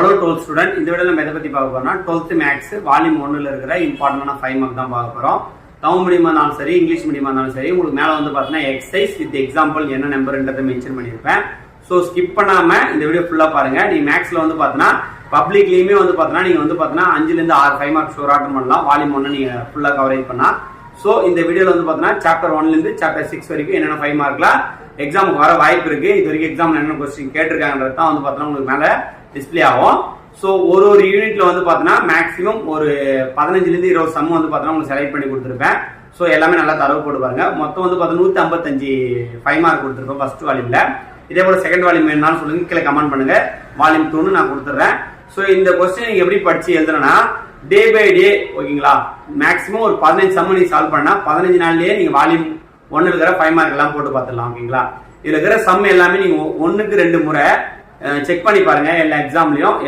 Hello 12th student, இந்த வீடியோல நம்ம எதை பத்தி பார்க்க போறோம்னா 12th மேக்ஸ் வால்யூம் 1ல இருக்கிற இம்பார்ட்டன்டான 5 மார்க் தான் பார்க்க போறோம். தமிழ் மீடியமா இருந்தாலும் சரி, இங்கிலீஷ் மீடியமா இருந்தாலும் சரி, உங்களுக்கு மேல வந்து பாத்தீங்கன்னா எக்ஸசைஸ் வித் எக்ஸாம்பிள் என்ன நம்பர்ன்றதை மென்ஷன் பண்ணிருப்பேன். சோ ஸ்கிப் பண்ணாம இந்த வீடியோ ஃபுல்லா பாருங்க. நீ மேக்ஸ்ல வந்து பாத்தீங்கன்னா பப்ளிக்லயுமே வந்து பாத்தீங்கன்னா நீங்க வந்து பாத்தீங்கன்னா 5ல இருந்து 6 5 மார்க் ஷோர் அட்டெண்ட் பண்ணலாம். வால்யூம் 1 நீங்க ஃபுல்லா கவரேஜ் பண்ணா. சோ இந்த வீடியோல வந்து பாத்தீங்கன்னா சாப்டர் 1ல இருந்து சாப்டர் 6 வரைக்கும் என்னென்ன 5 மார்க்ல எக்ஸாமுக்கு வர வாய்ப்பு இருக்கு, இது வரைக்கும் எக்ஸாம்ல என்னென்ன கொஸ்டின் கேட்டிருக்காங்கன்றது தான் வந்து பாத்தீங்கன்னா உங்களுக்கு மேல டிஸ்பிளே ஆகும். ஸோ ஒரு யூனிட்ல வந்து பாத்தீங்கன்னா மேக்ஸிமம் ஒரு 15ல இருந்து 20 சம் வந்து பாத்தீங்கன்னா உங்களுக்கு செலக்ட் பண்ணி கொடுத்துருப்பேன். ஸோ எல்லாமே நல்லா தரவு போட்டு பாருங்க. மொத்தம் வந்து பாத்தீங்கன்னா 155 5 மார்க் கொடுத்துருப்பேன் ஃபர்ஸ்ட் வால்யூம்ல. இதே போல செகண்ட் வால்யூம் வேணும்னாலும் சொல்லுங்க, கீழே கமெண்ட் பண்ணுங்க. வால்யூம் 2 நான் கொடுத்துட்றேன். ஸோ இந்த கொஸ்டின் நீங்க எப்படி படிச்சு எழுதுனா டே பை டே, ஓகேங்களா, மேக்ஸிமம் ஒரு 15 சம் நீங்க சால்வ் பண்ணா 15 நாள்லயே நீங்க வால்யூம் 1 இருக்கிற 5 மார்க் எல்லாம் போட்டு பார்த்துடலாம். ஓகேங்களா, இதுல இருக்கிற சம் எல்லாமே நீங்க 1க்கு 2 முறை செக் பண்ணி பாருங்க எல்லா எக்ஸாம்லயும்.